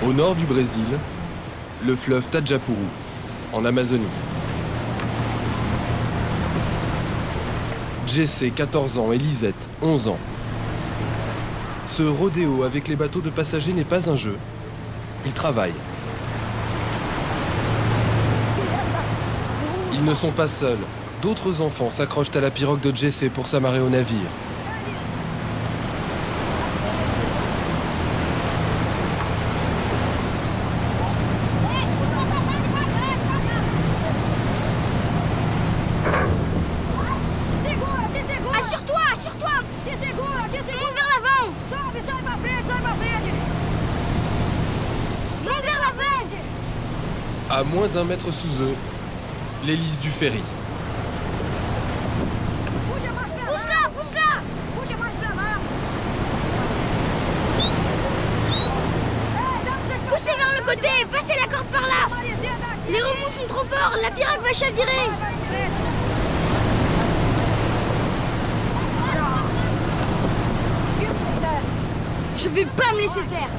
Au nord du Brésil, le fleuve Tajapuru, en Amazonie. Jessé, 14 ans, et Lisette, 11 ans. Ce rodéo avec les bateaux de passagers n'est pas un jeu. Ils travaillent. Ils ne sont pas seuls. D'autres enfants s'accrochent à la pirogue de Jessé pour s'amarrer au navire. Assure-toi, assure-toi! Monte vers l'avant! Monte vers l'avant! À moins d'1 mètre sous eux, l'hélice du ferry. Pousse-la, pousse-la! Poussez vers le côté, passez la corde par là! Les remous sont trop forts, la pirogue va chavirer! Je vais pas me laisser faire!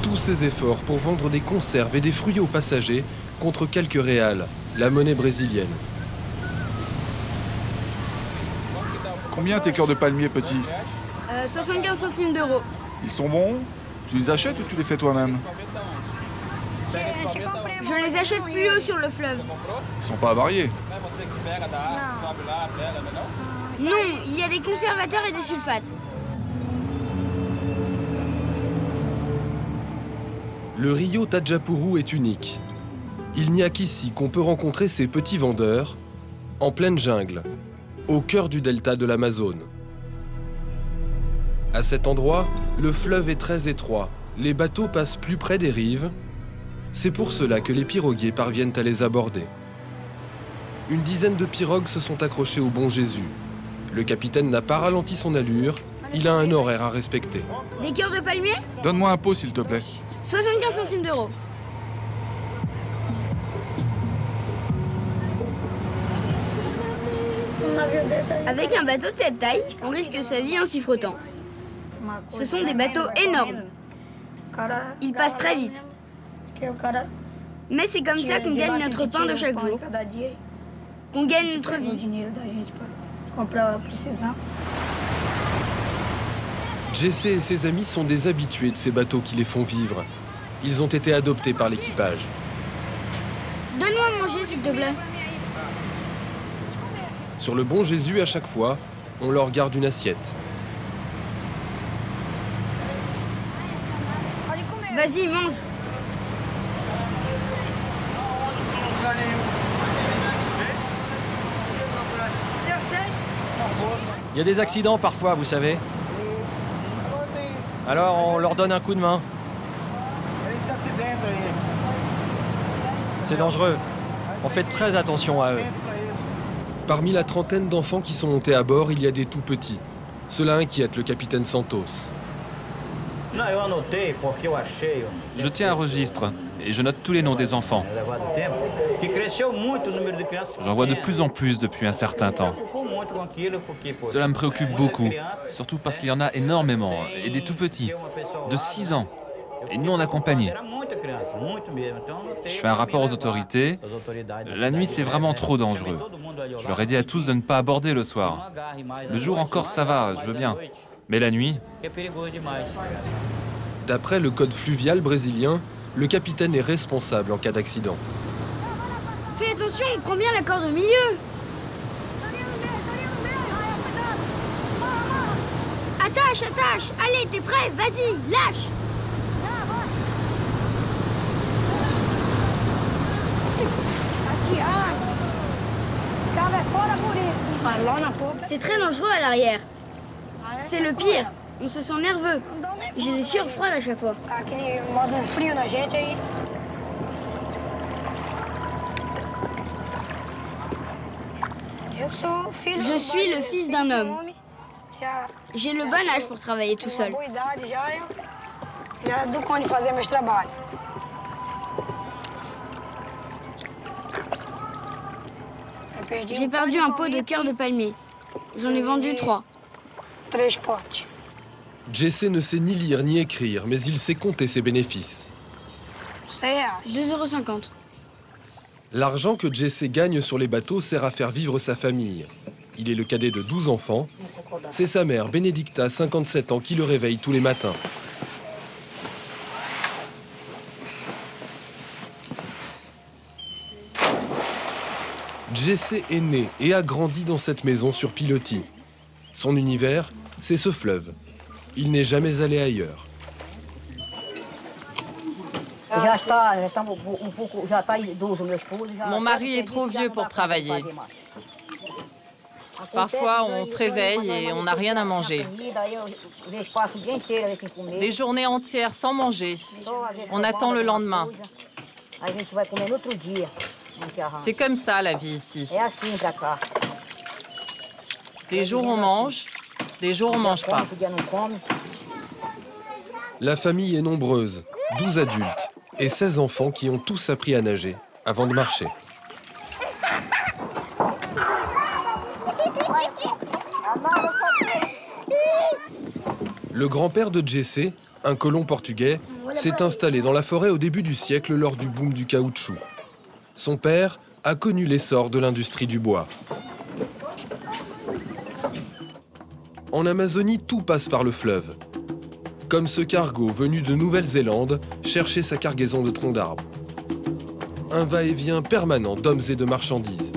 Tous ces efforts pour vendre des conserves et des fruits aux passagers contre quelques réals, la monnaie brésilienne. Combien tes cœurs de palmier, petit? 75 centimes d'euros. Ils sont bons? Tu les achètes ou tu les fais toi-même? Je les achète plus haut sur le fleuve. Ils sont pas avariés. Non, il y a des conservateurs et des sulfates. Le Rio Tajapuru est unique. Il n'y a qu'ici qu'on peut rencontrer ces petits vendeurs, en pleine jungle, au cœur du delta de l'Amazone. À cet endroit, le fleuve est très étroit, les bateaux passent plus près des rives. C'est pour cela que les piroguiers parviennent à les aborder. Une dizaine de pirogues se sont accrochées au Bon Jésus. Le capitaine n'a pas ralenti son allure, il a un horaire à respecter. Des cœurs de palmier? Donne-moi un pot, s'il te plaît. 75 centimes d'euros. Avec un bateau de cette taille, on risque sa vie en s'y frottant. Ce sont des bateaux énormes. Ils passent très vite. Mais c'est comme ça qu'on gagne notre pain de chaque jour. Qu'on gagne notre vie. Jessé et ses amis sont des habitués de ces bateaux qui les font vivre. Ils ont été adoptés par l'équipage. Donne-moi à manger, s'il te plaît. Sur le Bon Jésus, à chaque fois, on leur garde une assiette. Vas-y, mange. Il y a des accidents parfois, vous savez. Alors on leur donne un coup de main. C'est dangereux. On fait très attention à eux. Parmi la trentaine d'enfants qui sont montés à bord, il y a des tout petits. Cela inquiète le capitaine Santos. Je tiens un registre et je note tous les noms des enfants. J'en vois de plus en plus depuis un certain temps. Cela me préoccupe beaucoup, surtout parce qu'il y en a énormément, et des tout petits, de 6 ans, et non accompagnés. Je fais un rapport aux autorités. La nuit, c'est vraiment trop dangereux. Je leur ai dit à tous de ne pas aborder le soir. Le jour encore, ça va, je veux bien. Mais la nuit... D'après le code fluvial brésilien, le capitaine est responsable en cas d'accident. Fais attention, on prend bien la corde au milieu. Attache, attache. Allez, t'es prêt? Vas-y, lâche. C'est très dangereux à l'arrière. C'est le pire. On se sent nerveux. J'ai des sueurs froides à chaque fois. Je suis le fils d'un homme. J'ai le bon âge pour travailler tout seul. J'ai perdu un pot de cœur de palmier. J'en ai vendu 3. Jesse ne sait ni lire ni écrire, mais il sait compter ses bénéfices. 2,50 €. L'argent que Jesse gagne sur les bateaux sert à faire vivre sa famille. Il est le cadet de 12 enfants. C'est sa mère, Benedicta, 57 ans, qui le réveille tous les matins. Jesse est né et a grandi dans cette maison sur pilotis. Son univers, c'est ce fleuve. Il n'est jamais allé ailleurs. Mon mari est trop vieux pour travailler. Parfois, on se réveille et on n'a rien à manger. Des journées entières sans manger. On attend le lendemain. C'est comme ça, la vie ici. Des jours on mange, des jours on mange pas. La famille est nombreuse, 12 adultes et 16 enfants qui ont tous appris à nager avant de marcher. Le grand-père de Jesse, un colon portugais, s'est installé dans la forêt au début du siècle lors du boom du caoutchouc. Son père a connu l'essor de l'industrie du bois. En Amazonie, tout passe par le fleuve. Comme ce cargo venu de Nouvelle-Zélande chercher sa cargaison de troncs d'arbres. Un va-et-vient permanent d'hommes et de marchandises.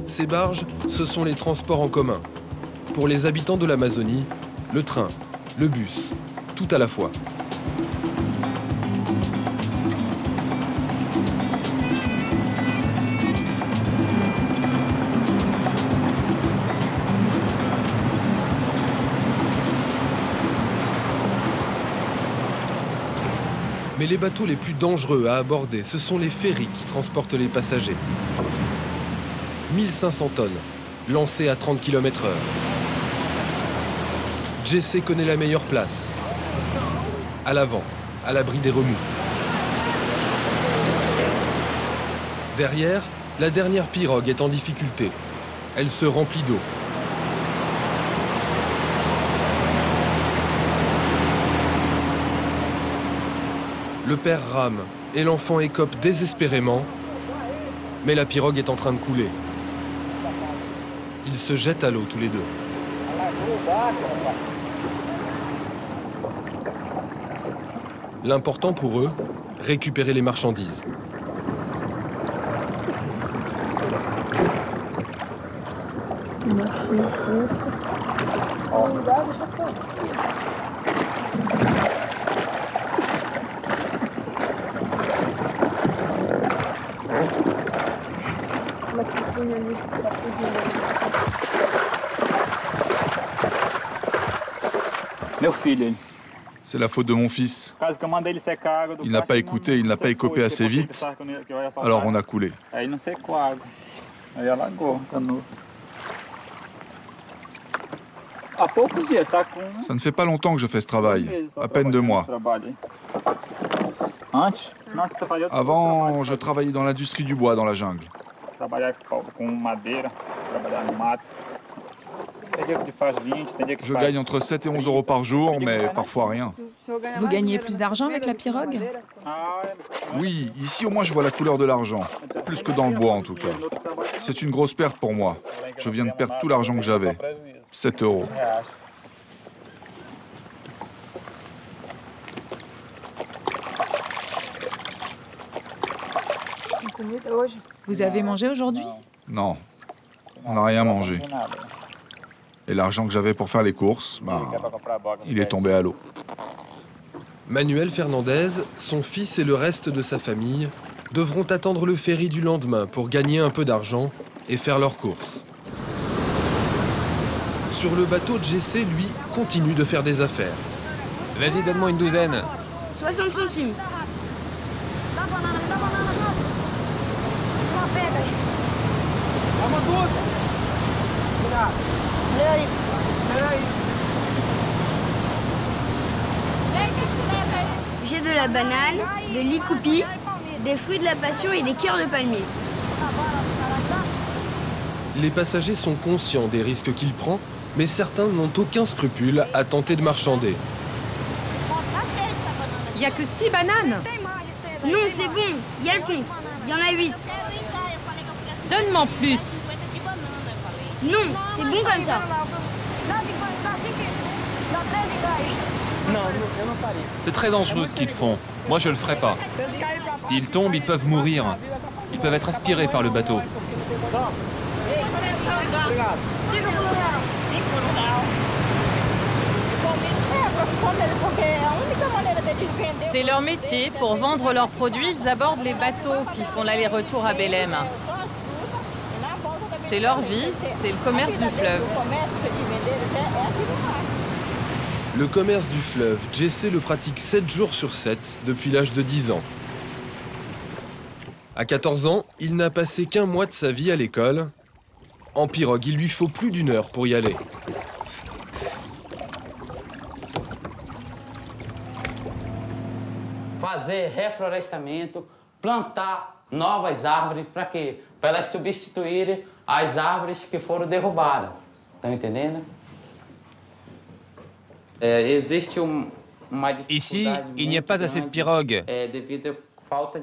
Ces barges, ce sont les transports en commun. Pour les habitants de l'Amazonie, le train, le bus, tout à la fois. Mais les bateaux les plus dangereux à aborder, ce sont les ferries qui transportent les passagers. 1500 tonnes, lancées à 30 km/h. Jesse connaît la meilleure place. À l'avant, à l'abri des remous. Derrière, la dernière pirogue est en difficulté. Elle se remplit d'eau. Le père rame et l'enfant écope désespérément, mais la pirogue est en train de couler. Ils se jettent à l'eau tous les deux. L'important pour eux, récupérer les marchandises. C'est la faute de mon fils. Il n'a pas écouté, il n'a pas écopé assez vite, alors on a coulé. Ça ne fait pas longtemps que je fais ce travail, à peine 2 mois. Avant, je travaillais dans l'industrie du bois dans la jungle. Je gagne entre 7 et 11 euros par jour, mais parfois rien. Vous gagnez plus d'argent avec la pirogue? Oui, ici au moins je vois la couleur de l'argent, plus que dans le bois en tout cas. C'est une grosse perte pour moi. Je viens de perdre tout l'argent que j'avais, 7 euros. Vous avez mangé aujourd'hui? Non, on n'a rien mangé. Et l'argent que j'avais pour faire les courses, il est tombé à l'eau. Manuel Fernandez, son fils et le reste de sa famille devront attendre le ferry du lendemain pour gagner un peu d'argent et faire leurs courses. Sur le bateau, Jesse, lui, continue de faire des affaires. Vas-y, donne-moi une douzaine. 60 centimes. J'ai de la banane, de l'icoupi, des fruits de la passion et des cœurs de palmier. Les passagers sont conscients des risques qu'il prend, mais certains n'ont aucun scrupule à tenter de marchander. Il n'y a que 6 bananes. Non, c'est bon, il y a le compte. Il y en a 8. Donne-moi plus. Non, c'est bon comme ça. C'est très dangereux ce qu'ils font. Moi, je le ferai pas. S'ils tombent, ils peuvent mourir. Ils peuvent être aspirés par le bateau. C'est leur métier. Pour vendre leurs produits, ils abordent les bateaux qui font l'aller-retour à Belém. C'est leur vie, c'est le commerce du fleuve. Le commerce du fleuve, Jesse le pratique 7 jours sur 7 depuis l'âge de 10 ans. À 14 ans, il n'a passé qu'un mois de sa vie à l'école. En pirogue, il lui faut plus d'1 heure pour y aller. Fazer reflorestamento, plantar novas árvores para quê? Para elas substituírem as árvores que foram derrubadas. Estão entendendo? Existe uma Ici, il n'y a pas assez de pirogues.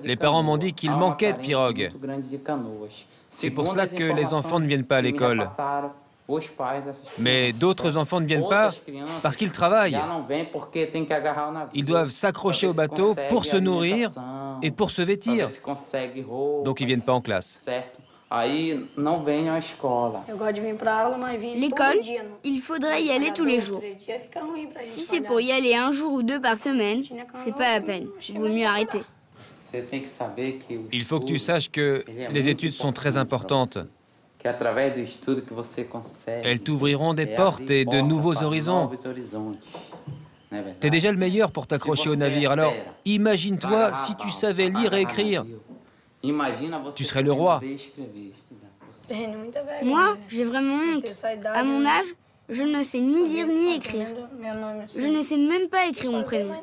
Les parents m'ont dit qu'il manquait de pirogues. C'est pour cela que les enfants ne viennent pas à l'école. Mais d'autres enfants ne viennent pas parce qu'ils travaillent. Ils doivent s'accrocher au bateau pour se nourrir et pour se vêtir. Donc ils ne viennent pas en classe. L'école, il faudrait y aller tous les jours. Si c'est pour y aller 1 jour ou 2 par semaine, c'est pas la peine. Il vaut mieux arrêter. Il faut que tu saches que les études sont très importantes. Elles t'ouvriront des portes et de nouveaux horizons. T'es déjà le meilleur pour t'accrocher au navire, alors imagine-toi si tu savais lire et écrire. Tu serais le roi. Moi, j'ai vraiment honte. À mon âge, je ne sais ni lire ni écrire. Je ne sais même pas écrire mon prénom.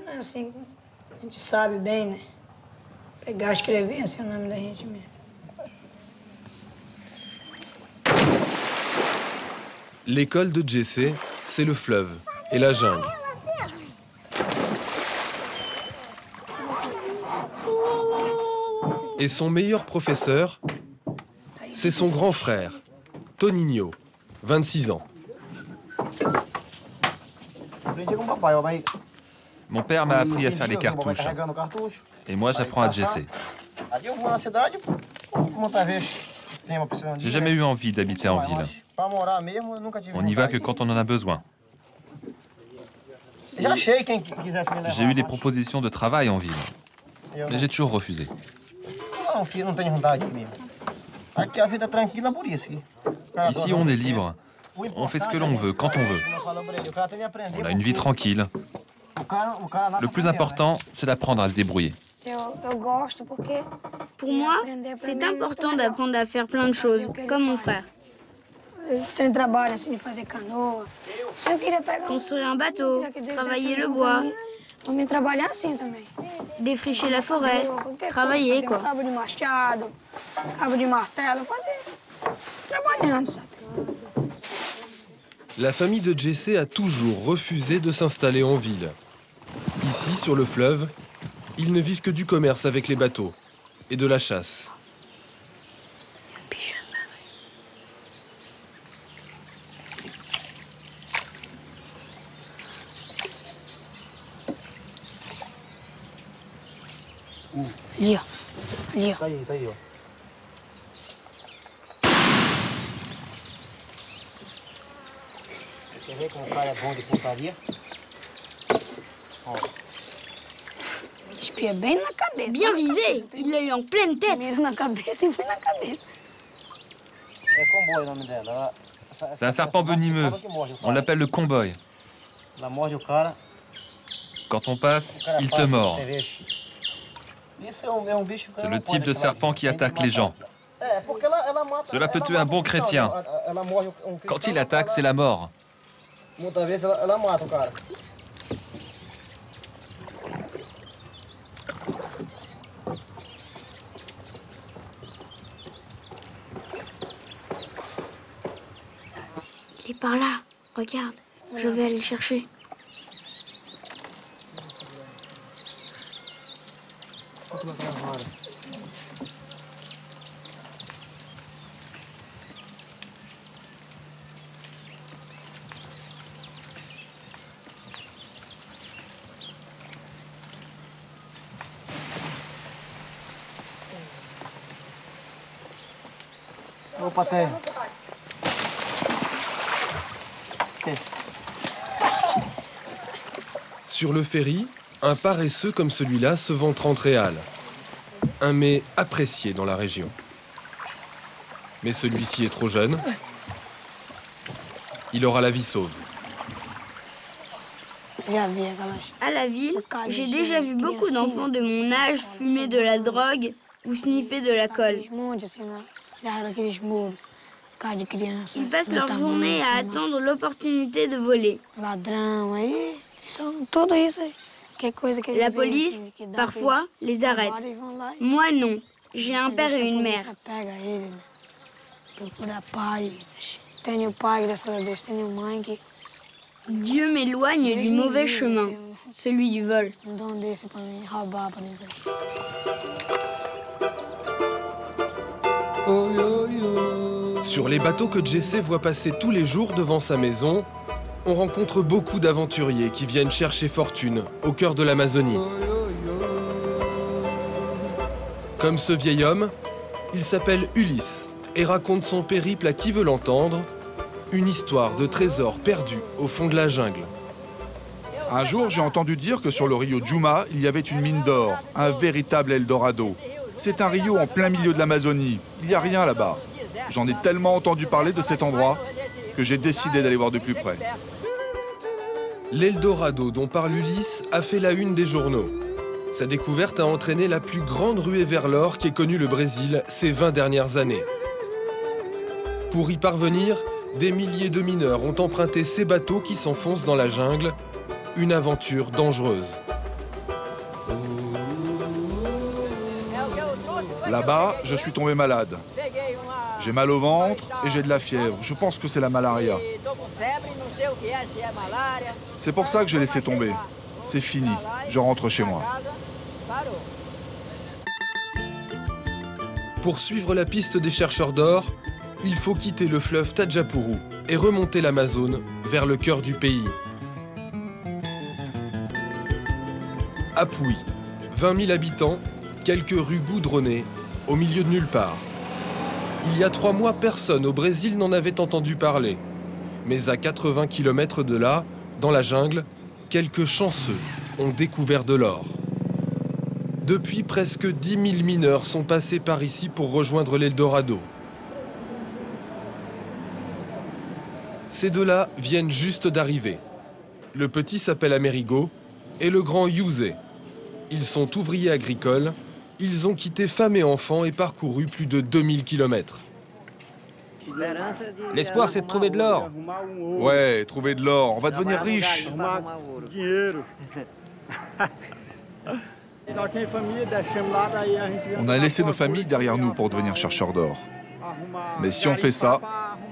L'école de Jesse, c'est le fleuve et la jungle. Et son meilleur professeur, c'est son grand frère, Toninho, 26 ans. Mon père m'a appris à faire les cartouches. Et moi, j'apprends à Jesse. J'ai jamais eu envie d'habiter en ville. On n'y va que quand on en a besoin. J'ai eu des propositions de travail en ville, mais j'ai toujours refusé. Ici, on est libre. On fait ce que l'on veut, quand on veut. On a une vie tranquille. Le plus important, c'est d'apprendre à se débrouiller. Pour moi, c'est important d'apprendre à faire plein de choses, comme mon frère. Construire un bateau, travailler le bois, défricher la forêt, travailler quoi. La famille de Jesse a toujours refusé de s'installer en ville. Ici, sur le fleuve, ils ne vivent que du commerce avec les bateaux et de la chasse. Lire. Bien visé, il l'a eu en pleine tête. C'est un serpent venimeux. On l'appelle le cowboy. Quand on passe, il te mord. C'est le type de serpent qui attaque les gens. Cela peut tuer un bon chrétien. Quand il attaque, c'est la mort. par là. Regarde, je vais aller le chercher. Sur le ferry, un paresseux comme celui-là se vend 30 réals. Un mets apprécié dans la région. Mais celui-ci est trop jeune. Il aura la vie sauve. À la ville, j'ai déjà vu beaucoup d'enfants de mon âge fumer de la drogue ou sniffer de la colle. Ils passent leur journée à attendre l'opportunité de voler. La police, parfois, les arrête. Moi, non. J'ai un père et une mère. Dieu m'éloigne du mauvais chemin, celui du vol. Sur les bateaux que Jesse voit passer tous les jours devant sa maison, on rencontre beaucoup d'aventuriers qui viennent chercher fortune au cœur de l'Amazonie. Comme ce vieil homme, il s'appelle Ulysse et raconte son périple à qui veut l'entendre, une histoire de trésors perdus au fond de la jungle. Un jour, j'ai entendu dire que sur le rio Juma, il y avait une mine d'or, un véritable Eldorado. C'est un rio en plein milieu de l'Amazonie. Il n'y a rien là-bas. J'en ai tellement entendu parler de cet endroit que j'ai décidé d'aller voir de plus près. L'Eldorado dont parle Ulysse a fait la une des journaux. Sa découverte a entraîné la plus grande ruée vers l'or qu'ait connue le Brésil ces 20 dernières années. Pour y parvenir, des milliers de mineurs ont emprunté ces bateaux qui s'enfoncent dans la jungle. Une aventure dangereuse. Là-bas, je suis tombé malade. J'ai mal au ventre et j'ai de la fièvre. Je pense que c'est la malaria. C'est pour ça que j'ai laissé tomber. C'est fini. Je rentre chez moi. Pour suivre la piste des chercheurs d'or, il faut quitter le fleuve Tajapuru et remonter l'Amazone vers le cœur du pays. Apuí, 20 000 habitants, quelques rues goudronnées, au milieu de nulle part. Il y a 3 mois, personne au Brésil n'en avait entendu parler. Mais à 80 km de là, dans la jungle, quelques chanceux ont découvert de l'or. Depuis, presque 10 000 mineurs sont passés par ici pour rejoindre l'Eldorado. Ces deux-là viennent juste d'arriver. Le petit s'appelle Amerigo et le grand José. Ils sont ouvriers agricoles. Ils ont quitté femme et enfants et parcouru plus de 2000 km. L'espoir, c'est de trouver de l'or. Ouais, trouver de l'or. On va devenir riche. On a laissé nos familles derrière nous pour devenir chercheurs d'or. Mais si on fait ça,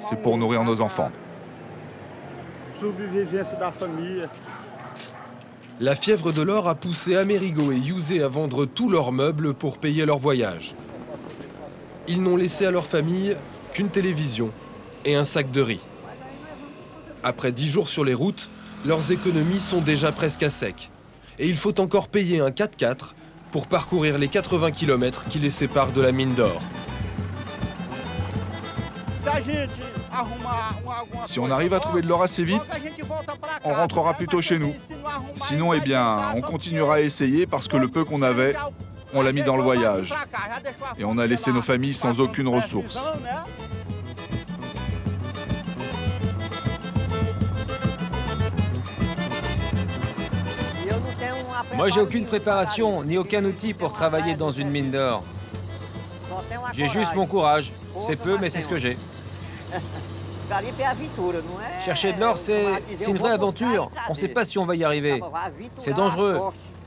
c'est pour nourrir nos enfants. La fièvre de l'or a poussé Amerigo et José à vendre tous leurs meubles pour payer leur voyage. Ils n'ont laissé à leur famille qu'une télévision et un sac de riz. Après 10 jours sur les routes, leurs économies sont déjà presque à sec. Et il faut encore payer un 4x4 pour parcourir les 80 km qui les séparent de la mine d'or. Si on arrive à trouver de l'or assez vite, on rentrera plutôt chez nous. Sinon, eh bien, on continuera à essayer parce que le peu qu'on avait, on l'a mis dans le voyage. Et on a laissé nos familles sans aucune ressource. Moi, j'ai aucune préparation, ni aucun outil pour travailler dans une mine d'or. J'ai juste mon courage. C'est peu, mais c'est ce que j'ai. Chercher de l'or, c'est une vraie aventure. On ne sait pas si on va y arriver. C'est dangereux.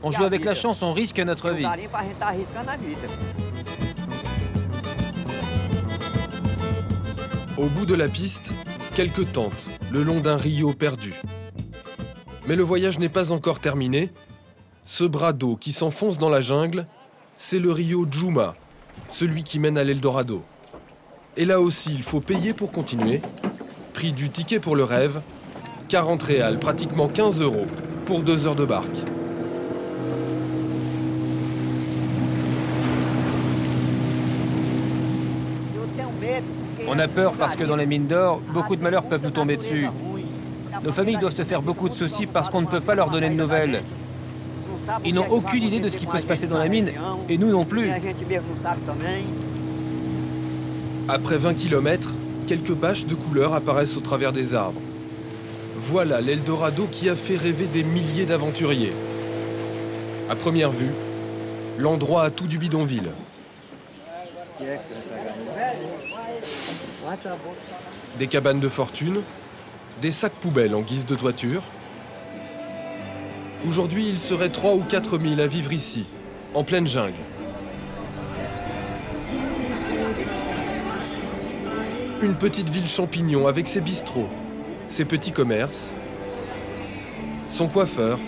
On joue avec la chance, on risque notre vie. Au bout de la piste, quelques tentes le long d'un rio perdu. Mais le voyage n'est pas encore terminé. Ce bras d'eau qui s'enfonce dans la jungle, c'est le rio Juma, celui qui mène à l'Eldorado. Et là aussi, il faut payer pour continuer. Prix du ticket pour le rêve, 40 réals, pratiquement 15 € pour 2 heures de barque. On a peur parce que dans les mines d'or, beaucoup de malheurs peuvent nous tomber dessus. Nos familles doivent se faire beaucoup de soucis parce qu'on ne peut pas leur donner de nouvelles. Ils n'ont aucune idée de ce qui peut se passer dans la mine, et nous non plus. Après 20 km, quelques bâches de couleurs apparaissent au travers des arbres. Voilà l'Eldorado qui a fait rêver des milliers d'aventuriers. À première vue, l'endroit a tout du bidonville. Des cabanes de fortune, des sacs poubelles en guise de toiture. Aujourd'hui, il serait 3 ou 4 000 à vivre ici, en pleine jungle. Une petite ville champignon avec ses bistrots, ses petits commerces, son coiffeur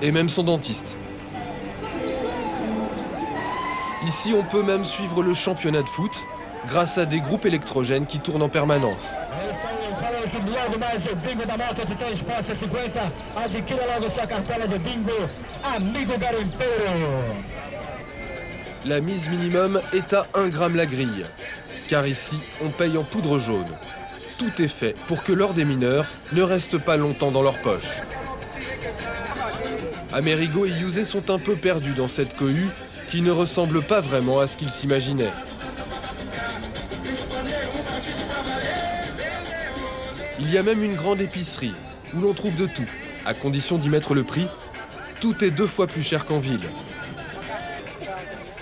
et même son dentiste. Ici, on peut même suivre le championnat de foot grâce à des groupes électrogènes qui tournent en permanence. La mise minimum est à 1 gramme la grille, car ici, on paye en poudre jaune. Tout est fait pour que l'or des mineurs ne reste pas longtemps dans leur poche. Amerigo et Yusé sont un peu perdus dans cette cohue qui ne ressemble pas vraiment à ce qu'ils s'imaginaient. Il y a même une grande épicerie où l'on trouve de tout, à condition d'y mettre le prix. Tout est 2 fois plus cher qu'en ville.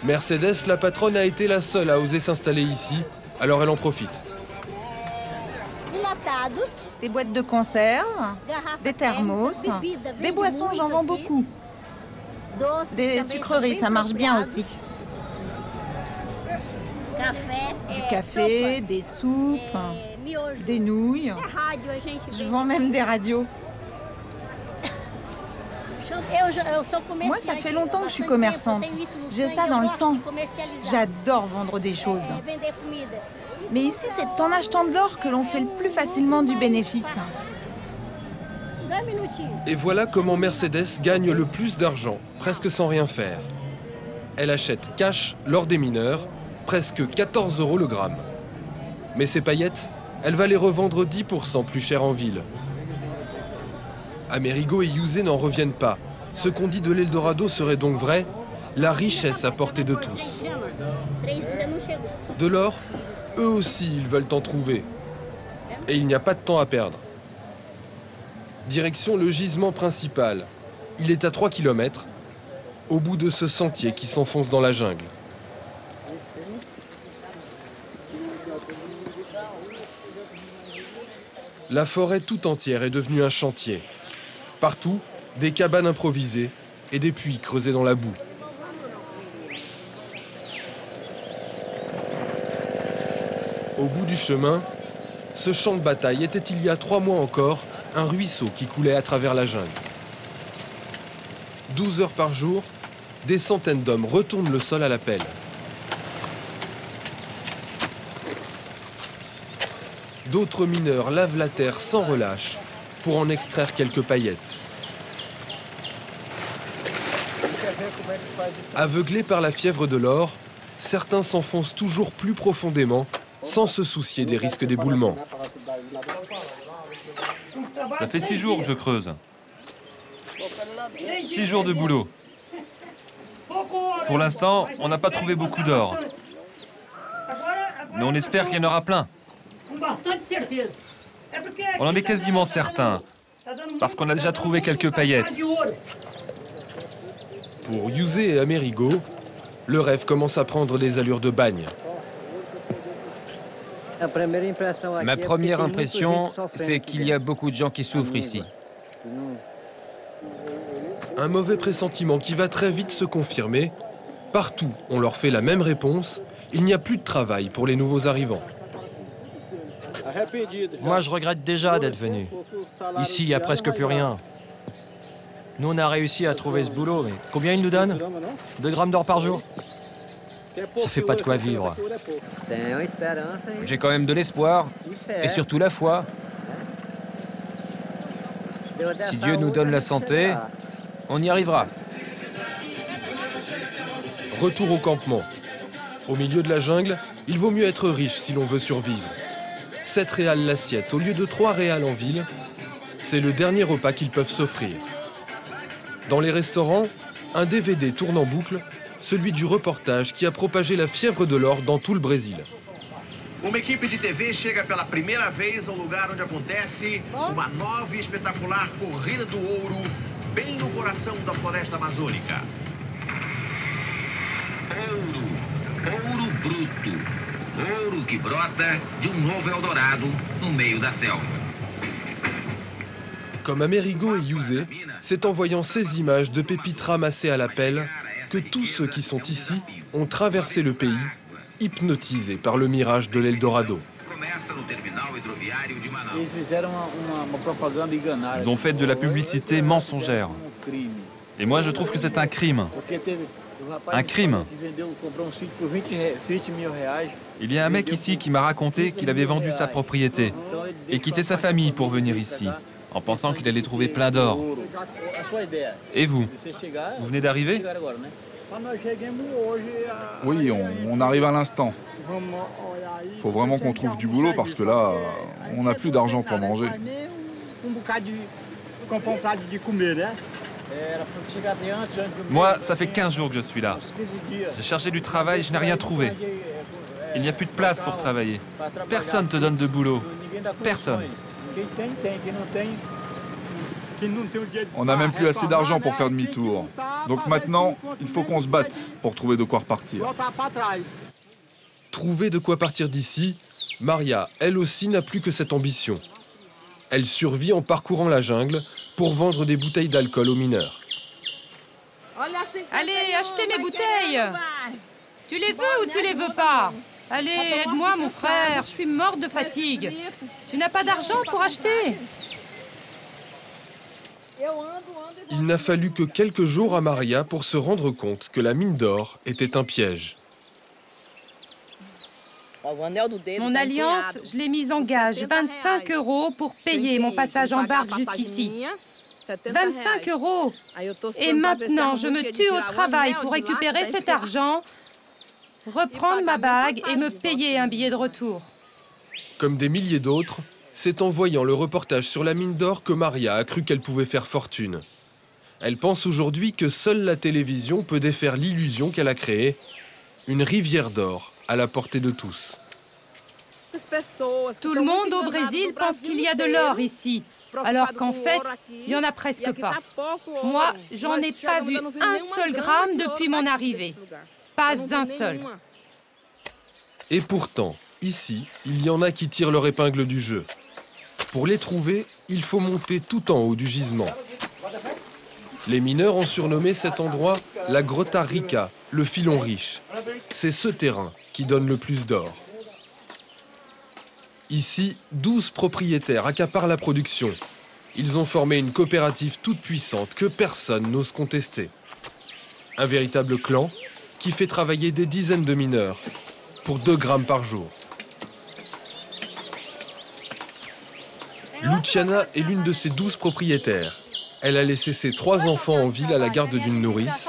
Mercedes, la patronne, a été la seule à oser s'installer ici, alors elle en profite. Des boîtes de conserve, des thermos, des boissons, j'en vends beaucoup. Des sucreries, ça marche bien aussi. Du café, des soupes, des nouilles. Je vends même des radios. Moi, ça fait longtemps que je suis commerçante. J'ai ça dans le sang. J'adore vendre des choses. Mais ici, c'est en achetant de l'or que l'on fait le plus facilement du bénéfice. Et voilà comment Mercedes gagne le plus d'argent, presque sans rien faire. Elle achète cash l'or des mineurs, presque 14 € le gramme. Mais ces paillettes, elle va les revendre 10% plus cher en ville. Amerigo et Yusé n'en reviennent pas. Ce qu'on dit de l'Eldorado serait donc vrai, la richesse à portée de tous. De l'or, eux aussi, ils veulent en trouver. Et il n'y a pas de temps à perdre. Direction le gisement principal. Il est à 3 km, au bout de ce sentier qui s'enfonce dans la jungle. La forêt tout entière est devenue un chantier. Partout, des cabanes improvisées et des puits creusés dans la boue. Au bout du chemin, ce champ de bataille était il y a 3 mois encore un ruisseau qui coulait à travers la jungle. 12 heures par jour, des centaines d'hommes retournent le sol à la pelle. D'autres mineurs lavent la terre sans relâche pour en extraire quelques paillettes. Aveuglés par la fièvre de l'or, certains s'enfoncent toujours plus profondément sans se soucier des risques d'éboulement. Ça fait 6 jours que je creuse. 6 jours de boulot. Pour l'instant, on n'a pas trouvé beaucoup d'or. Mais on espère qu'il y en aura plein. On en est quasiment certain, parce qu'on a déjà trouvé quelques paillettes. Pour Yusé et Amerigo, le rêve commence à prendre des allures de bagne. Ma première impression, c'est qu'il y a beaucoup de gens qui souffrent ici. Un mauvais pressentiment qui va très vite se confirmer. Partout, on leur fait la même réponse. Il n'y a plus de travail pour les nouveaux arrivants. Moi, je regrette déjà d'être venu. Ici, il n'y a presque plus rien. Nous, on a réussi à trouver ce boulot, mais combien ils nous donnent? 2 grammes d'or par jour? Ça fait pas de quoi vivre. J'ai quand même de l'espoir, et surtout la foi. Si Dieu nous donne la santé, on y arrivera. Retour au campement. Au milieu de la jungle, il vaut mieux être riche si l'on veut survivre. 7 réals l'assiette au lieu de 3 réals en ville, c'est le dernier repas qu'ils peuvent s'offrir. Dans les restaurants, un DVD tourne en boucle, celui du reportage qui a propagé la fièvre de l'or dans tout le Brésil. Uma equipe de TV chega pela primeira vez ao lugar onde acontece uma nova e espetacular corrida do ouro, bem no coração da floresta amazônica. Ouro bruto. Ouro que brota de novo Eldorado no meio da selva. Comme Amerigo et Yusé, c'est en voyant ces images de pépites ramassées à la pelle que tous ceux qui sont ici ont traversé le pays, hypnotisés par le mirage de l'Eldorado. Ils ont fait de la publicité mensongère. Et moi, je trouve que c'est un crime. Un crime. Il y a un mec ici qui m'a raconté qu'il avait vendu sa propriété et quitté sa famille pour venir ici, en pensant qu'il allait trouver plein d'or. Et vous? Vous venez d'arriver? Oui, on arrive à l'instant. Faut vraiment qu'on trouve du boulot parce que là, on n'a plus d'argent pour manger. Moi, ça fait 15 jours que je suis là. J'ai cherché du travail, je n'ai rien trouvé. Il n'y a plus de place pour travailler. Personne ne te donne de boulot. Personne. On n'a même plus assez d'argent pour faire demi-tour. Donc maintenant, il faut qu'on se batte pour trouver de quoi repartir. Trouver de quoi partir d'ici, Maria, elle aussi, n'a plus que cette ambition. Elle survit en parcourant la jungle pour vendre des bouteilles d'alcool aux mineurs. Allez, achetez mes bouteilles. Tu les veux ou tu les veux pas? Allez, aide-moi, mon frère, je suis morte de fatigue. Tu n'as pas d'argent pour acheter? Il n'a fallu que quelques jours à Maria pour se rendre compte que la mine d'or était un piège. Mon alliance, je l'ai mise en gage, 25 € pour payer mon passage en barque jusqu'ici. 25 €. Et maintenant, je me tue au travail pour récupérer cet argent, reprendre ma bague et me payer un billet de retour. Comme des milliers d'autres, c'est en voyant le reportage sur la mine d'or que Maria a cru qu'elle pouvait faire fortune. Elle pense aujourd'hui que seule la télévision peut défaire l'illusion qu'elle a créée, une rivière d'or à la portée de tous. Tout le monde au Brésil pense qu'il y a de l'or ici, alors qu'en fait, il n'y en a presque pas. Moi, j'en ai pas vu un seul gramme depuis mon arrivée. Pas un seul. Et pourtant, ici, il y en a qui tirent leur épingle du jeu. Pour les trouver, il faut monter tout en haut du gisement. Les mineurs ont surnommé cet endroit la Grotta Rica, le filon riche. C'est ce terrain qui donne le plus d'or. Ici, 12 propriétaires accaparent la production. Ils ont formé une coopérative toute puissante que personne n'ose contester. Un véritable clan qui fait travailler des dizaines de mineurs pour 2 grammes par jour. Luciana est l'une de ces 12 propriétaires. Elle a laissé ses 3 enfants en ville à la garde d'une nourrice.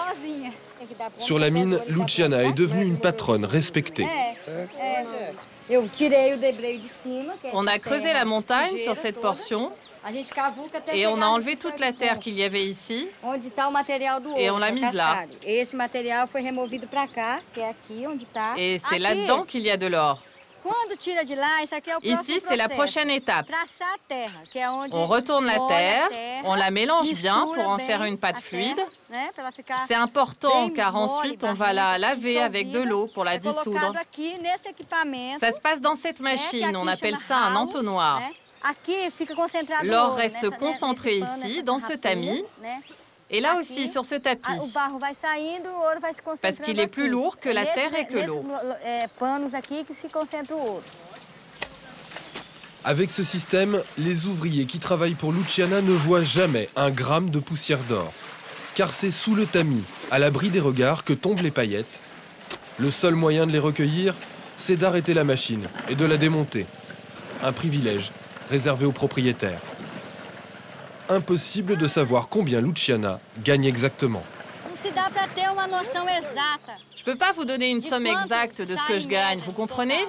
Sur la mine, Luciana est devenue une patronne respectée. On a creusé la montagne sur cette portion et on a enlevé toute la terre qu'il y avait ici et on l'a mise là. Et c'est là-dedans qu'il y a de l'or. Ici, c'est la prochaine étape. On retourne la terre, on la mélange bien pour en faire une pâte fluide. C'est important car ensuite on va la laver avec de l'eau pour la dissoudre. Ça se passe dans cette machine, on appelle ça un entonnoir. L'or reste concentré ici, dans ce tamis. Et là aussi, sur ce tapis, parce qu'il est plus lourd que la terre et que l'eau. Avec ce système, les ouvriers qui travaillent pour Luciana ne voient jamais un gramme de poussière d'or. Car c'est sous le tamis, à l'abri des regards, que tombent les paillettes. Le seul moyen de les recueillir, c'est d'arrêter la machine et de la démonter. Un privilège réservé aux propriétaires. Impossible de savoir combien Luciana gagne exactement. Je ne peux pas vous donner une somme exacte de ce que je gagne, vous comprenez?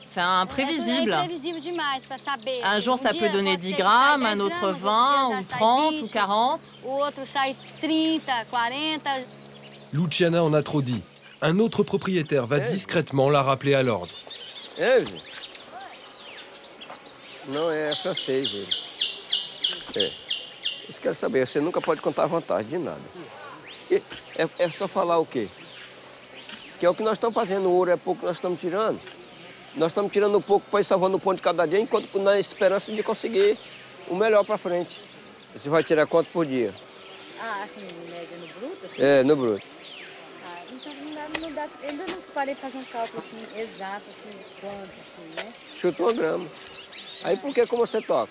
C'est imprévisible. Un jour, ça peut donner 10 grammes, un autre 20, ou 30, ou 40. Luciana en a trop dit. Un autre propriétaire va discrètement la rappeler à l'ordre. Não, é francês eles. Eles querem saber, você nunca pode contar vantagem de nada. É só falar o quê? Que é o que nós estamos fazendo, o ouro é pouco que nós estamos tirando. Nós estamos tirando um pouco para ir salvando o pão de cada dia, enquanto na esperança de conseguir o melhor para frente. Você vai tirar quanto por dia? Ah, assim, em média no bruto? Assim? É, no bruto. Ah, então não dá, ainda não parei de fazer um cálculo assim, exato, assim, quanto, assim, né? Chuta uma grama. Aí por que como você toca?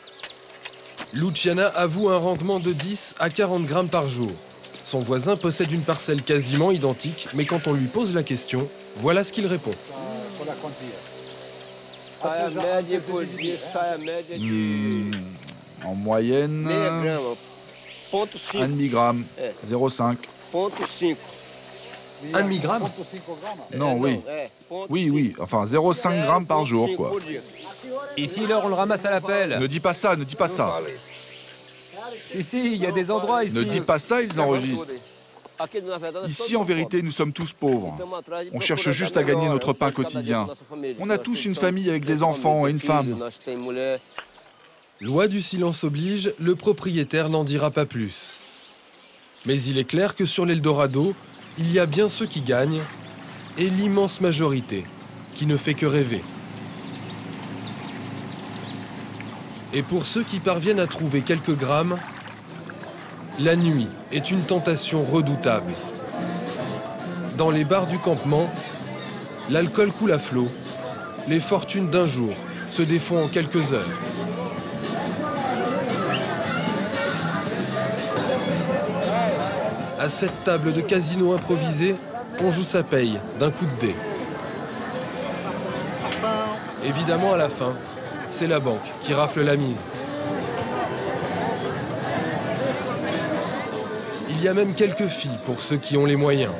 Luciana avoue un rendement de 10 à 40 grammes par jour. Son voisin possède une parcelle quasiment identique, mais quand on lui pose la question, voilà ce qu'il répond. En moyenne, 1 demi-gramme, 0,5. 1 demi-gramme? Non, oui. Oui, enfin 0,5 grammes par jour, quoi. Ici, l'or, on le ramasse à la pelle. Ne dis pas ça, ne dis pas ça. Si, il y a des endroits ici. Ne dis pas ça, ils enregistrent. Ici, en vérité, nous sommes tous pauvres. On cherche juste à gagner notre pain quotidien. On a tous une famille avec des enfants et une femme. Loi du silence oblige, le propriétaire n'en dira pas plus. Mais il est clair que sur l'Eldorado, il y a bien ceux qui gagnent et l'immense majorité qui ne fait que rêver. Et pour ceux qui parviennent à trouver quelques grammes, la nuit est une tentation redoutable. Dans les bars du campement, l'alcool coule à flot, les fortunes d'un jour se défont en quelques heures. À cette table de casino improvisée, on joue sa paye d'un coup de dé. Évidemment, à la fin, c'est la banque qui rafle la mise. Il y a même quelques filles pour ceux qui ont les moyens.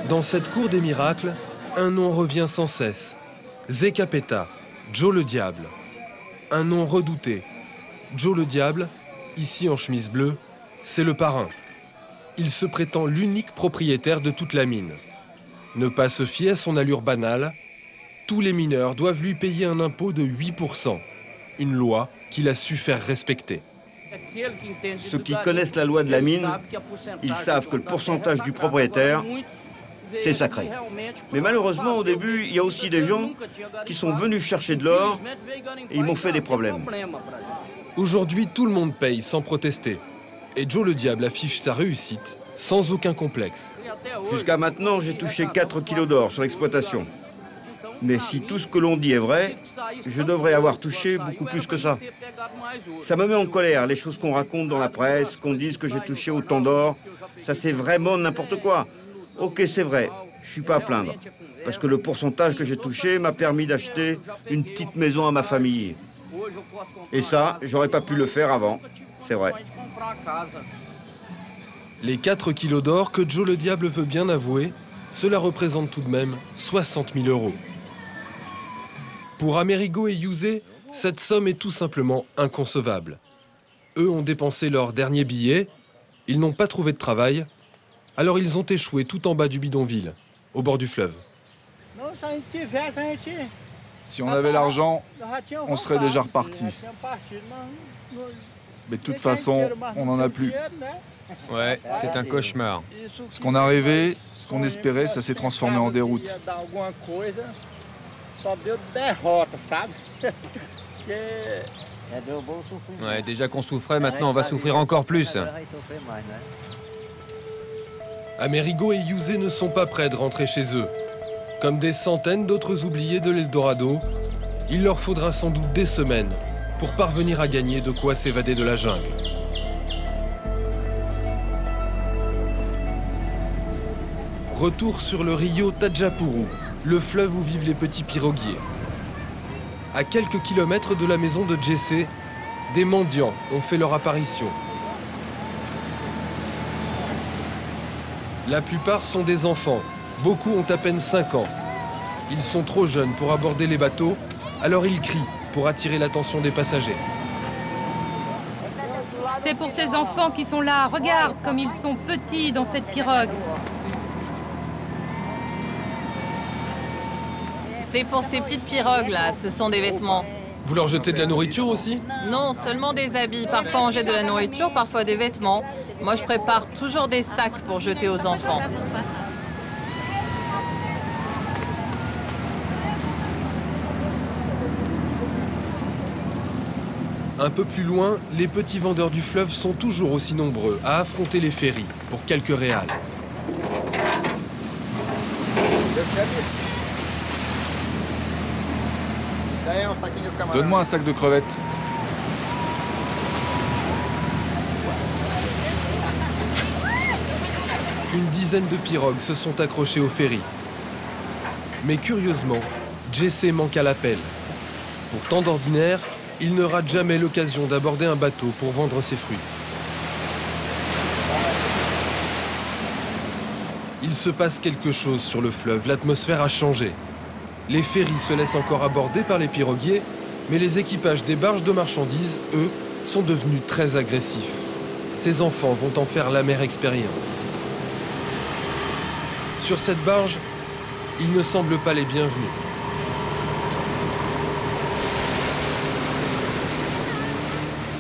Dans cette cour des miracles, un nom revient sans cesse. Zé Capeta, Joe le Diable. Un nom redouté. Joe le Diable, ici en chemise bleue, c'est le parrain. Il se prétend l'unique propriétaire de toute la mine. Ne pas se fier à son allure banale, tous les mineurs doivent lui payer un impôt de 8%. Une loi qu'il a su faire respecter. Ceux qui connaissent la loi de la mine, ils savent que le pourcentage du propriétaire, c'est sacré. Mais malheureusement, au début, il y a aussi des gens qui sont venus chercher de l'or et ils m'ont fait des problèmes. Aujourd'hui, tout le monde paye sans protester. Et Joe le Diable affiche sa réussite sans aucun complexe. Jusqu'à maintenant, j'ai touché 4 kilos d'or sur l'exploitation. Mais si tout ce que l'on dit est vrai, je devrais avoir touché beaucoup plus que ça. Ça me met en colère, les choses qu'on raconte dans la presse, qu'on dise que j'ai touché autant d'or. Ça, c'est vraiment n'importe quoi. Ok, c'est vrai, je suis pas à plaindre. Parce que le pourcentage que j'ai touché m'a permis d'acheter une petite maison à ma famille. Et ça, j'aurais pas pu le faire avant, c'est vrai. Les 4 kilos d'or que Joe le Diable veut bien avouer, cela représente tout de même 60 000 €. Pour Amerigo et Yusé, cette somme est tout simplement inconcevable. Eux ont dépensé leur dernier billet, ils n'ont pas trouvé de travail, alors ils ont échoué tout en bas du bidonville, au bord du fleuve. Si on avait l'argent, on serait déjà reparti. Mais de toute façon, on n'en a plus. Ouais, c'est un cauchemar. Ce qu'on a rêvé, ce qu'on espérait, ça s'est transformé en déroute. Ouais, déjà qu'on souffrait, maintenant on va souffrir encore plus. Amerigo et Yusei ne sont pas prêts de rentrer chez eux. Comme des centaines d'autres oubliés de l'Eldorado, il leur faudra sans doute des semaines pour parvenir à gagner de quoi s'évader de la jungle. Retour sur le rio Tadjapuru, le fleuve où vivent les petits piroguiers. À quelques kilomètres de la maison de Jessé, des mendiants ont fait leur apparition. La plupart sont des enfants, beaucoup ont à peine 5 ans. Ils sont trop jeunes pour aborder les bateaux, alors ils crient pour attirer l'attention des passagers. C'est pour ces enfants qui sont là, regarde comme ils sont petits dans cette pirogue. C'est pour ces petites pirogues là, ce sont des vêtements. Vous leur jetez de la nourriture aussi? Non, seulement des habits. Parfois on jette de la nourriture, parfois des vêtements. Moi je prépare toujours des sacs pour jeter aux enfants. Un peu plus loin, les petits vendeurs du fleuve sont toujours aussi nombreux à affronter les ferries pour quelques réals. Donne-moi un sac de crevettes. Une dizaine de pirogues se sont accrochées au ferry. Mais curieusement, Jessé manque à l'appel. Pourtant d'ordinaire, il ne rate jamais l'occasion d'aborder un bateau pour vendre ses fruits. Il se passe quelque chose sur le fleuve, l'atmosphère a changé. Les ferries se laissent encore aborder par les piroguiers, mais les équipages des barges de marchandises, eux, sont devenus très agressifs. Ces enfants vont en faire l'amère expérience. Sur cette barge, ils ne semblent pas les bienvenus.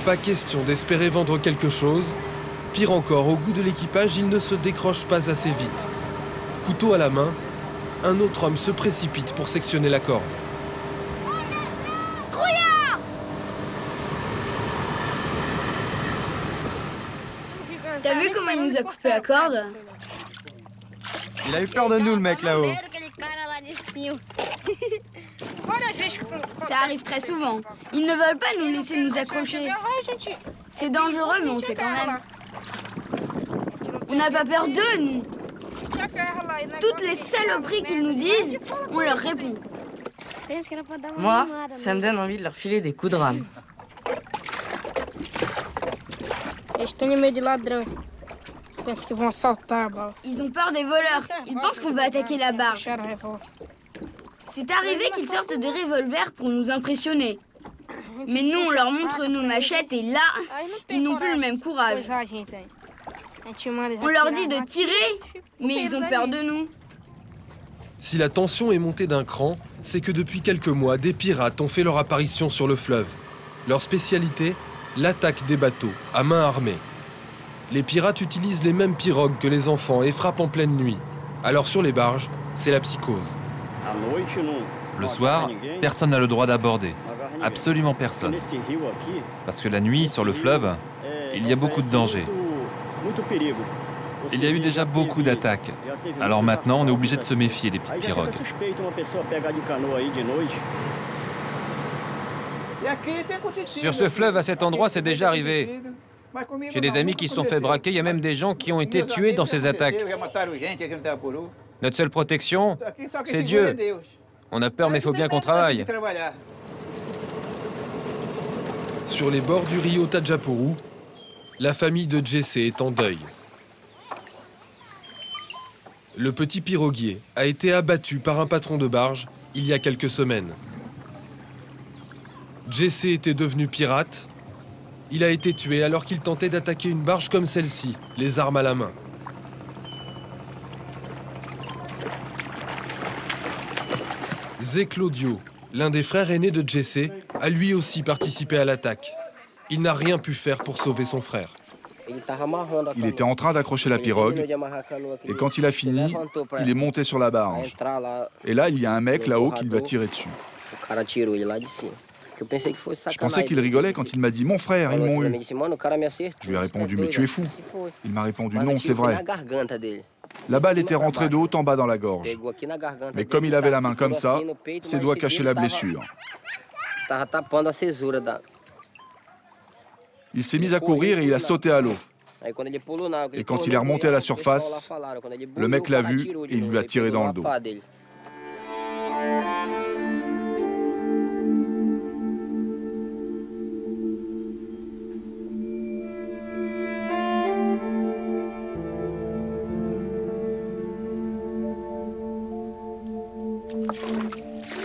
Pas question d'espérer vendre quelque chose. Pire encore, au goût de l'équipage, ils ne se décrochent pas assez vite. Couteau à la main, un autre homme se précipite pour sectionner la corde. Trouillard! T'as vu comment il nous a coupé la corde? Il a eu peur de nous, le mec, là-haut. Ça arrive très souvent. Ils ne veulent pas nous laisser nous accrocher. C'est dangereux, mais on le fait quand même. On n'a pas peur d'eux, nous. Toutes les saloperies qu'ils nous disent, on leur répond. Moi, ça me donne envie de leur filer des coups de rame. Ils ont peur des voleurs. Ils pensent qu'on va attaquer la barge. C'est arrivé qu'ils sortent des revolvers pour nous impressionner. Mais nous, on leur montre nos machettes et là, ils n'ont plus le même courage. On leur dit de tirer, mais ils ont peur de nous. Si la tension est montée d'un cran, c'est que depuis quelques mois, des pirates ont fait leur apparition sur le fleuve. Leur spécialité, l'attaque des bateaux, à main armée. Les pirates utilisent les mêmes pirogues que les enfants et frappent en pleine nuit. Alors sur les barges, c'est la psychose. Le soir, personne n'a le droit d'aborder. Absolument personne. Parce que la nuit, sur le fleuve, il y a beaucoup de dangers. Il y a eu déjà beaucoup d'attaques. Alors maintenant, on est obligé de se méfier des petites pirogues. Sur ce fleuve, à cet endroit, c'est déjà arrivé. J'ai des amis qui se sont fait braquer, il y a même des gens qui ont été tués dans ces attaques. Notre seule protection, c'est Dieu. On a peur, mais il faut bien qu'on travaille. Sur les bords du rio Tadjapuru, la famille de Jessé est en deuil. Le petit piroguier a été abattu par un patron de barge il y a quelques semaines. Jessé était devenu pirate. Il a été tué alors qu'il tentait d'attaquer une barge comme celle-ci, les armes à la main. Zé Claudio, l'un des frères aînés de Jessé, a lui aussi participé à l'attaque. Il n'a rien pu faire pour sauver son frère. Il était en train d'accrocher la pirogue, et quand il a fini, il est monté sur la barge. Et là, il y a un mec là-haut qui lui a tiré dessus. Je pensais qu'il rigolait quand il m'a dit « Mon frère, ils m'ont eu ». Je lui ai répondu « Mais tu es fou ». Il m'a répondu « Non, c'est vrai ». La balle était rentrée de haut en bas dans la gorge. Mais comme il avait la main comme ça, ses doigts cachaient la blessure. Il s'est mis à courir et il a sauté à l'eau. Et quand il est remonté à la surface, le mec l'a vu et il lui a tiré dans le dos.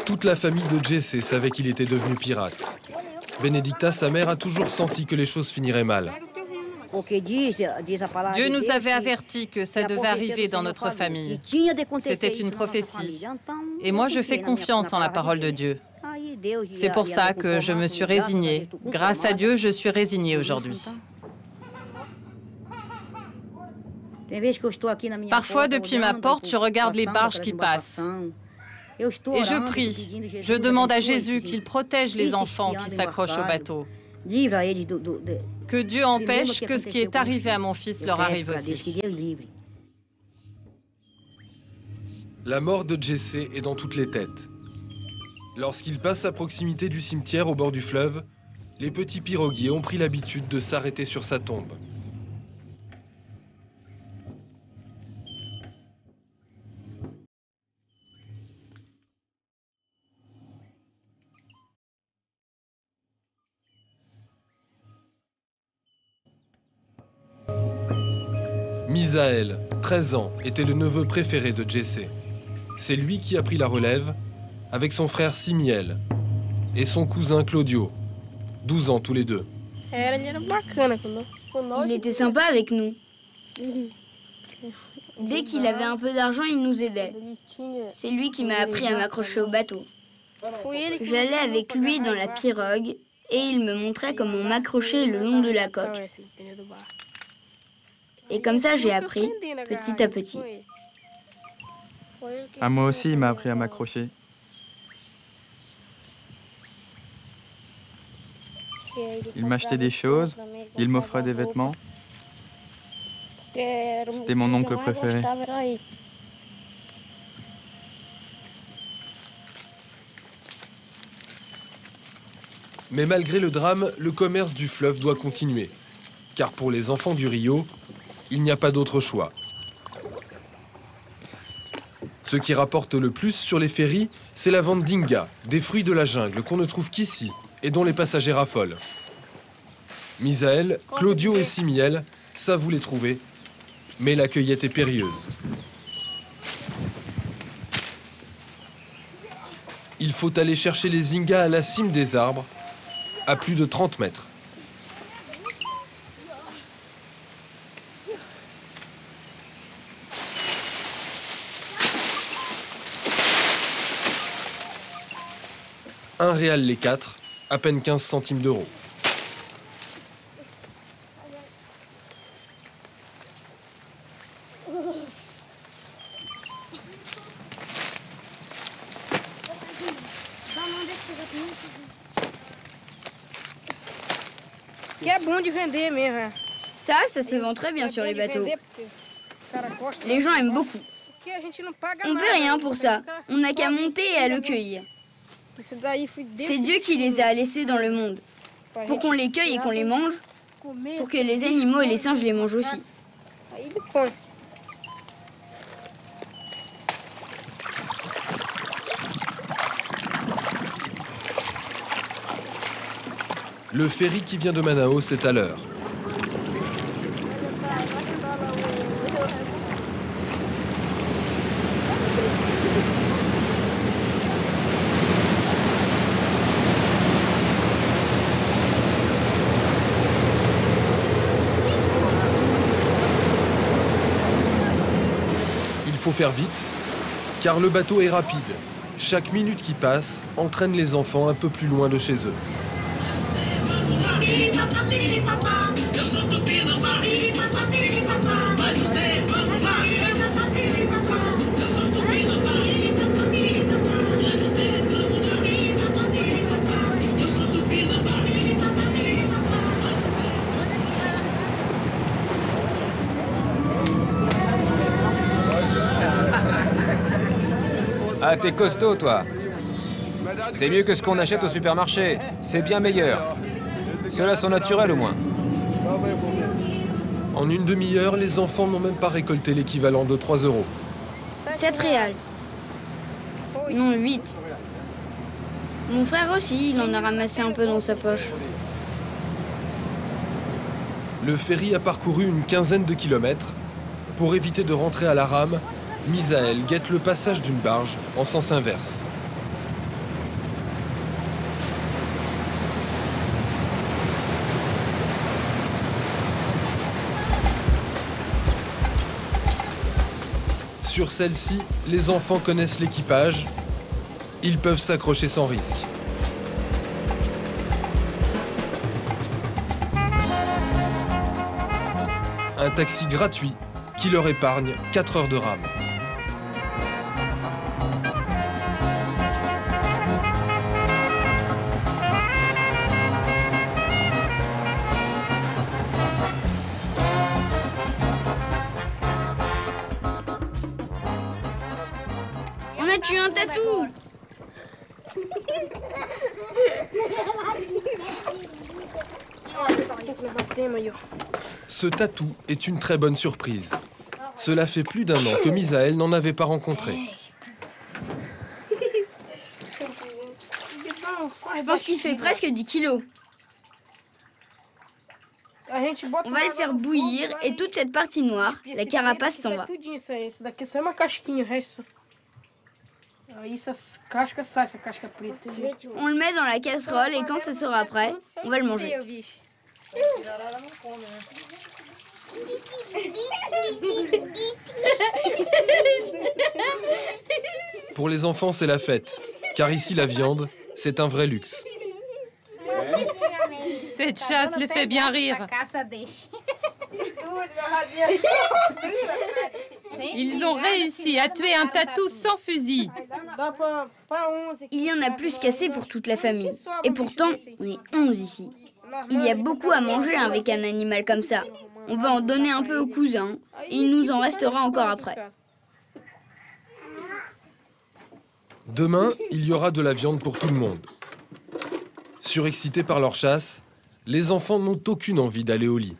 Toute la famille de Jesse savait qu'il était devenu pirate. Benedicta, sa mère, a toujours senti que les choses finiraient mal. Dieu nous avait averti que ça devait arriver dans notre famille. C'était une prophétie. Et moi, je fais confiance en la parole de Dieu. C'est pour ça que je me suis résignée. Grâce à Dieu, je suis résignée aujourd'hui. Parfois, depuis ma porte, je regarde les barges qui passent. Et je prie, je demande à Jésus qu'il protège les enfants qui s'accrochent au bateau. Que Dieu empêche que ce qui est arrivé à mon fils leur arrive aussi. La mort de Jesse est dans toutes les têtes. Lorsqu'il passe à proximité du cimetière au bord du fleuve, les petits piroguiers ont pris l'habitude de s'arrêter sur sa tombe. Misaël, 13 ans, était le neveu préféré de Jesse. C'est lui qui a pris la relève avec son frère Simiel et son cousin Claudio, 12 ans tous les deux. Il était sympa avec nous. Dès qu'il avait un peu d'argent, il nous aidait. C'est lui qui m'a appris à m'accrocher au bateau. J'allais avec lui dans la pirogue et il me montrait comment m'accrocher le long de la coque. Et comme ça, j'ai appris, petit à petit. À moi aussi, il m'a appris à m'accrocher. Il m'achetait des choses, il m'offrait des vêtements. C'était mon oncle préféré. Mais malgré le drame, le commerce du fleuve doit continuer. Car pour les enfants du Rio, il n'y a pas d'autre choix. Ce qui rapporte le plus sur les ferries, c'est la vente d'inga, des fruits de la jungle qu'on ne trouve qu'ici et dont les passagers raffolent. Misaël, Claudio et Simiel savent où les trouver, mais la cueillette est périlleuse. Il faut aller chercher les ingas à la cime des arbres, à plus de 30 mètres. Un réal les 4, à peine 15 centimes d'euros. Ça se vend très bien sur les bateaux. Les gens aiment beaucoup. On ne paie rien pour ça. On n'a qu'à monter et à le cueillir. C'est Dieu qui les a laissés dans le monde, pour qu'on les cueille et qu'on les mange, pour que les animaux et les singes les mangent aussi. Le ferry qui vient de Manaus est à l'heure. Il faut faire vite, car le bateau est rapide. Chaque minute qui passe entraîne les enfants un peu plus loin de chez eux. Ah, t'es costaud, toi. C'est mieux que ce qu'on achète au supermarché. C'est bien meilleur. Ceux-là sont naturels, au moins. En une demi-heure, les enfants n'ont même pas récolté l'équivalent de 3 €. 7 réals. Non, 8. Mon frère aussi, il en a ramassé un peu dans sa poche. Le ferry a parcouru une quinzaine de kilomètres. Pour éviter de rentrer à la rame, Misaël guette le passage d'une barge en sens inverse. Sur celle-ci, les enfants connaissent l'équipage. Ils peuvent s'accrocher sans risque. Un taxi gratuit qui leur épargne 4 heures de rame. On a tué un tatou! Ce tatou est une très bonne surprise. Cela fait plus d'1 an que Misaël n'en avait pas rencontré. Je pense qu'il fait presque 10 kilos. On va le faire bouillir et toute cette partie noire, la carapace s'en va. On le met dans la casserole et quand ce sera prêt, on va le manger. Pour les enfants, c'est la fête, car ici la viande, c'est un vrai luxe. Cette chasse les fait bien rire. Ils ont réussi à tuer un tatou sans fusil. Il y en a plus qu'assez pour toute la famille. Et pourtant, on est 11 ici. Il y a beaucoup à manger avec un animal comme ça. On va en donner un peu aux cousins et il nous en restera encore après. Demain, il y aura de la viande pour tout le monde. Surexcités par leur chasse, les enfants n'ont aucune envie d'aller au lit.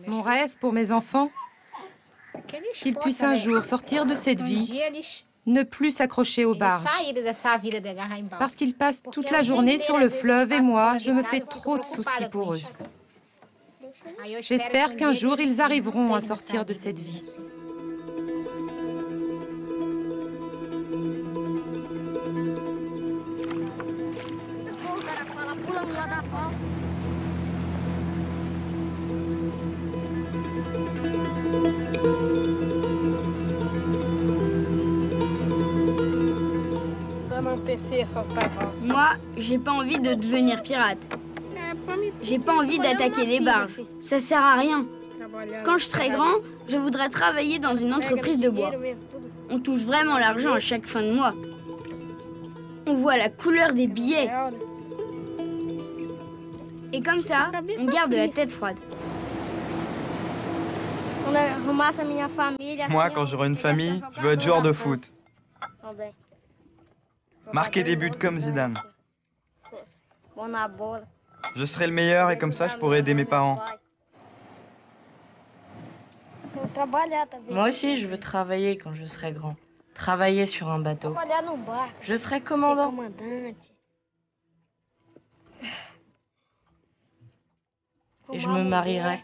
Mon rêve pour mes enfants, qu'ils puissent un jour sortir de cette vie, ne plus s'accrocher aux barges. Parce qu'ils passent toute la journée sur le fleuve et moi, je me fais trop de soucis pour eux. J'espère qu'un jour, ils arriveront à sortir de cette vie. Moi, j'ai pas envie de devenir pirate. J'ai pas envie d'attaquer les barges. Ça sert à rien. Quand je serai grand, je voudrais travailler dans une entreprise de bois. On touche vraiment l'argent à chaque fin de mois. On voit la couleur des billets. Et comme ça, on garde la tête froide. Moi, quand j'aurai une famille, je veux être joueur de foot. Marquer des buts comme Zidane. Je serai le meilleur et comme ça, je pourrai aider mes parents. Moi aussi, je veux travailler quand je serai grand. Travailler sur un bateau. Je serai commandant. Et je me marierai.